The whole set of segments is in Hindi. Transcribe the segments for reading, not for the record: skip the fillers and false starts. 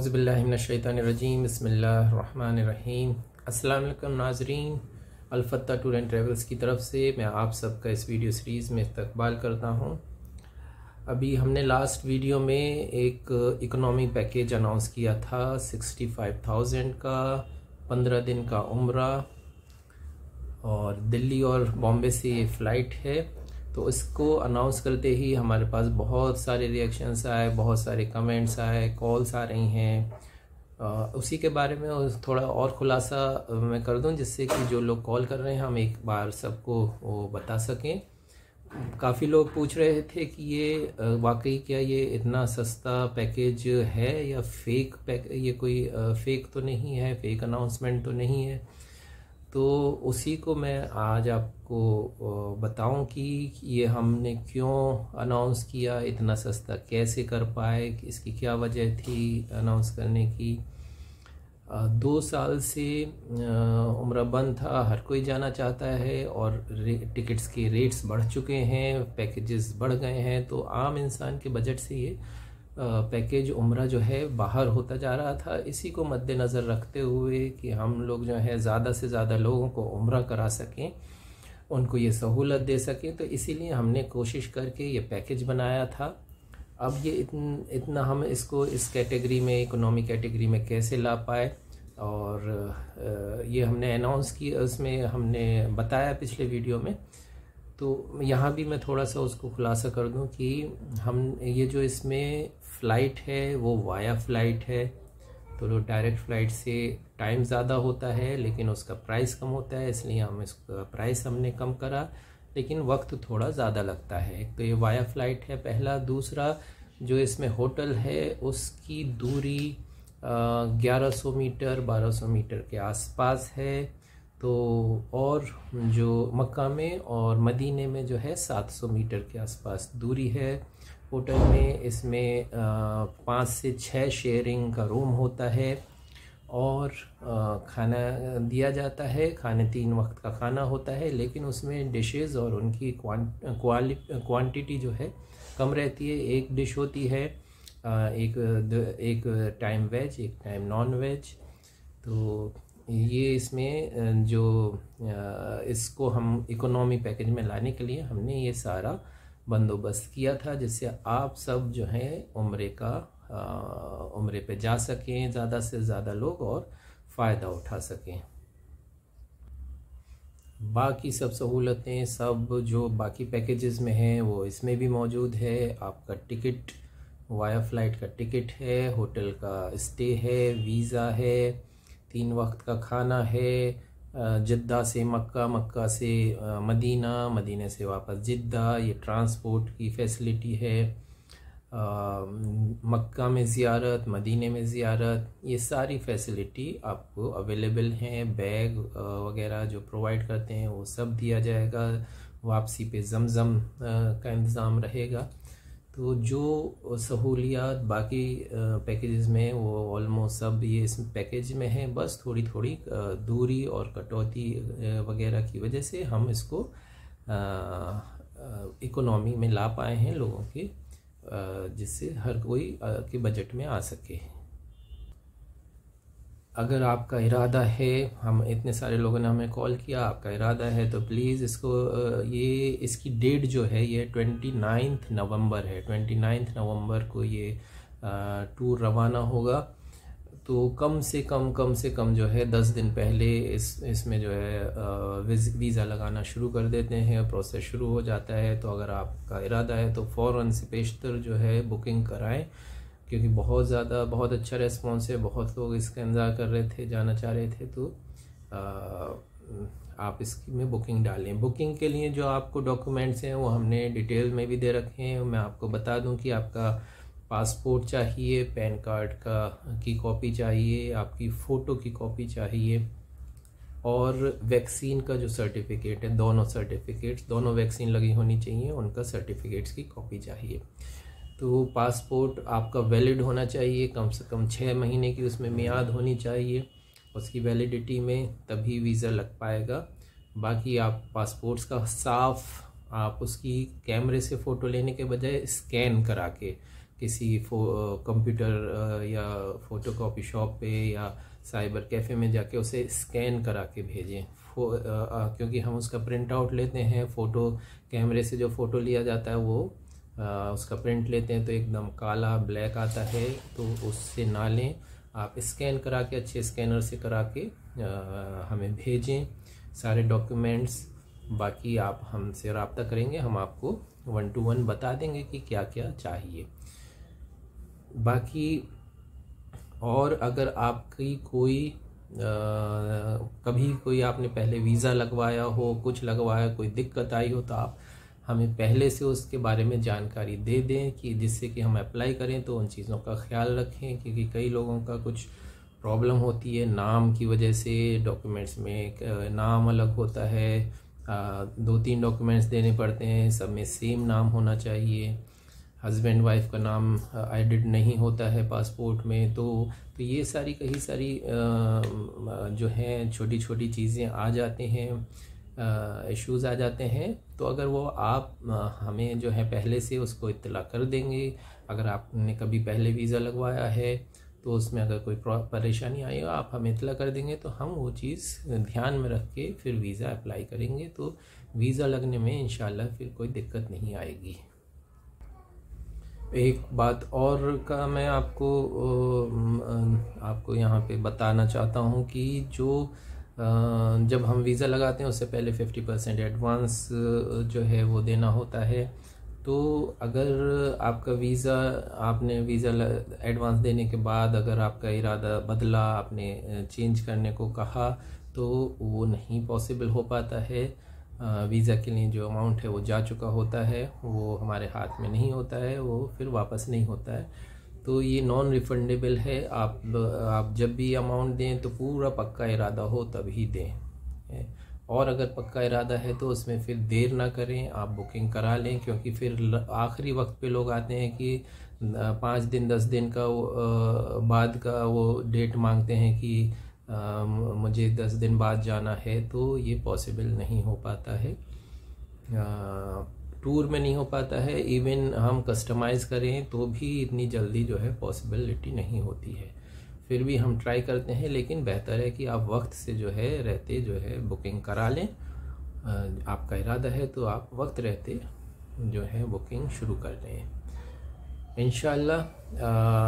औज़ुबिल्लाहिमिनश्शैतानिर्रजीम बिस्मिल्लाहिर्रहमानिर्रहीम। अस्सलाम वालेकुम नाज़रीन, अल-फत्ता टूर एंड ट्रेवल्स की तरफ से मैं आप सबका इस वीडियो सीरीज़ में इस्तकबाल करता हूं। अभी हमने लास्ट वीडियो में एक इकोनॉमी पैकेज अनाउंस किया था 65,000 का, 15 दिन का उम्रा और दिल्ली और बॉम्बे से ये फ़्लाइट है। तो इसको अनाउंस करते ही हमारे पास बहुत सारे रिएक्शंस आए, बहुत सारे कमेंट्स आए, कॉल्स आ रही हैं। उसी के बारे में थोड़ा और खुलासा मैं कर दूं, जिससे कि जो लोग कॉल कर रहे हैं हम एक बार सबको वो बता सकें। काफ़ी लोग पूछ रहे थे कि ये वाकई क्या ये इतना सस्ता पैकेज है या ये कोई फ़ेक तो नहीं है, फ़ेक अनाउंसमेंट तो नहीं है। तो उसी को मैं आज आपको बताऊं कि ये हमने क्यों अनाउंस किया, इतना सस्ता कैसे कर पाए, इसकी क्या वजह थी अनाउंस करने की। 2 साल से उम्रा बंद था, हर कोई जाना चाहता है और टिकट्स के रेट्स बढ़ चुके हैं, पैकेजेस बढ़ गए हैं। तो आम इंसान के बजट से ये पैकेज उम्रा जो है बाहर होता जा रहा था। इसी को मद्देनज़र रखते हुए कि हम लोग जो है ज़्यादा से ज़्यादा लोगों को उम्रा करा सकें, उनको ये सहूलत दे सकें, तो इसीलिए हमने कोशिश करके ये पैकेज बनाया था। अब ये इतना हम इसको इस कैटेगरी में, इकोनॉमी कैटेगरी में कैसे ला पाए, और ये हमने अनाउंस किया, उसमें हमने बताया पिछले वीडियो में। तो यहाँ भी मैं थोड़ा सा उसको खुलासा कर दूं कि हम ये जो इसमें फ़्लाइट है वो वाया फ़्लाइट है। तो डायरेक्ट फ़्लाइट से टाइम ज़्यादा होता है लेकिन उसका प्राइस कम होता है, इसलिए हम इसका प्राइस हमने कम करा, लेकिन वक्त थोड़ा ज़्यादा लगता है। एक तो ये वाया फ़्लाइट है पहला। दूसरा, जो इसमें होटल है उसकी दूरी 1100 मीटर 1200 मीटर के आसपास है। तो और जो मक्का में और मदीने में जो है 700 मीटर के आसपास दूरी है होटल में। इसमें 5 से 6 शेयरिंग का रूम होता है और खाना दिया जाता है। खाने 3 वक्त का खाना होता है, लेकिन उसमें डिशेस और उनकी क्वांटिटी जो है कम रहती है। एक डिश होती है, एक टाइम वेज, एक टाइम नॉन वेज। तो ये इसमें जो इसको हम इकोनॉमी पैकेज में लाने के लिए हमने ये सारा बंदोबस्त किया था, जिससे आप सब जो हैं उम्रे पे जा सकें, ज़्यादा से ज़्यादा लोग, और फ़ायदा उठा सकें। बाकी सब सहूलतें सब जो बाकी पैकेजेस में हैं वो इसमें भी मौजूद है। आपका टिकट, वाया फ़्लाइट का टिकट है, होटल का स्टे है, वीज़ा है, 3 वक्त का खाना है, जिद्दा से मक्का, मक्का से मदीना, मदीने से वापस जिद्दा, ये ट्रांसपोर्ट की फैसिलिटी है। मक्का में ज़ियारत, मदीने में ज़ियारत, ये सारी फैसिलिटी आपको अवेलेबल हैं। बैग वगैरह जो प्रोवाइड करते हैं वो सब दिया जाएगा। वापसी पे ज़मज़म का इंतज़ाम रहेगा। तो जो सहूलियात बाकी पैकेजेस में वो ऑलमोस्ट सब ये इस पैकेज में है। बस थोड़ी थोड़ी दूरी और कटौती वगैरह की वजह से हम इसको इकोनॉमी में ला पाए हैं लोगों के, जिससे हर कोई के बजट में आ सके। अगर आपका इरादा है, हम इतने सारे लोगों ने हमें कॉल किया, आपका इरादा है तो प्लीज़ इसको इसकी डेट जो है ये 29 नवंबर है। 29 नवंबर को ये टूर रवाना होगा। तो कम से कम जो है 10 दिन पहले इसमें जो है वीज़ा लगाना शुरू कर देते हैं, प्रोसेस शुरू हो जाता है। तो अगर आपका इरादा है तो फ़ौरन से पेशतर जो है बुकिंग कराएं, क्योंकि बहुत अच्छा रेस्पॉन्स है। बहुत लोग इसका इंतज़ार कर रहे थे, जाना चाह रहे थे। तो आप इसमें बुकिंग डालें। बुकिंग के लिए जो आपको डॉक्यूमेंट्स हैं वो हमने डिटेल में भी दे रखे हैं। मैं आपको बता दूं कि आपका पासपोर्ट चाहिए, पैन कार्ड की कॉपी चाहिए, आपकी फ़ोटो की कॉपी चाहिए, और वैक्सीन का जो सर्टिफिकेट है, दोनों वैक्सीन लगी होनी चाहिए, उनका सर्टिफिकेट्स की कॉपी चाहिए। तो पासपोर्ट आपका वैलिड होना चाहिए, कम से कम 6 महीने की उसमें मियाद होनी चाहिए उसकी वैलिडिटी में, तभी वीज़ा लग पाएगा। बाकी आप पासपोर्ट्स का साफ, आप उसकी कैमरे से फ़ोटो लेने के बजाय स्कैन करा के, किसी कंप्यूटर या फ़ोटोकॉपी शॉप पे या साइबर कैफ़े में जाके उसे स्कैन करा के भेजें। क्योंकि हम उसका प्रिंट आउट लेते हैं, फ़ोटो कैमरे से जो फ़ोटो लिया जाता है वो उसका प्रिंट लेते हैं तो एकदम काला ब्लैक आता है, तो उससे ना लें। आप स्कैन करा के, अच्छे स्कैनर से करा के हमें भेजें सारे डॉक्यूमेंट्स। बाकी आप हमसे रब्ता करेंगे, हम आपको 1 to 1 बता देंगे कि क्या क्या चाहिए। बाकी और अगर आपकी कोई कभी कोई आपने पहले वीज़ा लगवाया हो, कुछ लगवाया, कोई दिक्कत आई हो, तो आप हमें पहले से उसके बारे में जानकारी दे दें कि जिससे कि हम अप्लाई करें तो उन चीज़ों का ख्याल रखें। क्योंकि कई लोगों का कुछ प्रॉब्लम होती है नाम की वजह से, डॉक्यूमेंट्स में नाम अलग होता है, 2-3 डॉक्यूमेंट्स देने पड़ते हैं, सब में सेम नाम होना चाहिए, हस्बैंड वाइफ का नाम एडिट नहीं होता है पासपोर्ट में। तो ये सारी कई सारी जो हैं छोटी छोटी चीज़ें आ जाते हैं, इश्यूज़ आ जाते हैं। तो अगर वो आप हमें जो है पहले से उसको इत्तला कर देंगे, अगर आपने कभी पहले वीज़ा लगवाया है तो उसमें अगर कोई परेशानी आई हो आप हमें इत्तला कर देंगे, तो हम वो चीज़ ध्यान में रख के फिर वीज़ा अप्लाई करेंगे। तो वीज़ा लगने में इंशाल्लाह फिर कोई दिक्कत नहीं आएगी। एक बात और का मैं आपको यहाँ पे बताना चाहता हूँ कि जब हम वीज़ा लगाते हैं उससे पहले 50% एडवांस जो है वो देना होता है। तो अगर आपका आपने वीज़ा एडवांस देने के बाद अगर आपका इरादा बदला, आपने चेंज करने को कहा, तो वो नहीं पॉसिबल हो पाता है। वीज़ा के लिए जो अमाउंट है वो जा चुका होता है, वो हमारे हाथ में नहीं होता है, वो फिर वापस नहीं होता है। तो ये नॉन रिफंडेबल है। आप जब भी अमाउंट दें तो पूरा पक्का इरादा हो तभी दें, और अगर पक्का इरादा है तो उसमें फिर देर ना करें, आप बुकिंग करा लें। क्योंकि फिर आखिरी वक्त पे लोग आते हैं कि 5 दिन 10 दिन का बाद का वो डेट मांगते हैं कि मुझे 10 दिन बाद जाना है, तो ये पॉसिबल नहीं हो पाता है, टूर में नहीं हो पाता है। इवन हम कस्टमाइज़ करें तो भी इतनी जल्दी जो है पॉसिबिलिटी नहीं होती है। फिर भी हम ट्राई करते हैं, लेकिन बेहतर है कि आप वक्त से जो है रहते जो है बुकिंग करा लें। आपका इरादा है तो आप वक्त रहते जो है बुकिंग शुरू कर दें। इंशाअल्लाह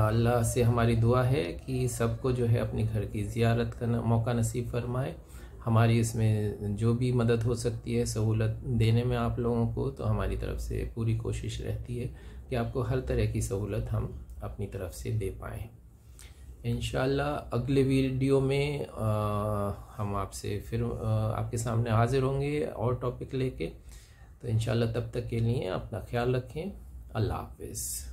अल्लाह से हमारी दुआ है कि सबको जो है अपने घर की ज़ियारत का मौका नसीब फरमाए। हमारी इसमें जो भी मदद हो सकती है सहूलत देने में आप लोगों को, तो हमारी तरफ से पूरी कोशिश रहती है कि आपको हर तरह की सहूलत हम अपनी तरफ से दे पाएँ। इंशाअल्लाह अगले वीडियो में हम आपसे फिर आपके सामने हाजिर होंगे और टॉपिक लेके। तो इंशाअल्लाह तब तक के लिए अपना ख्याल रखें। अल्लाह हाफ़िज़।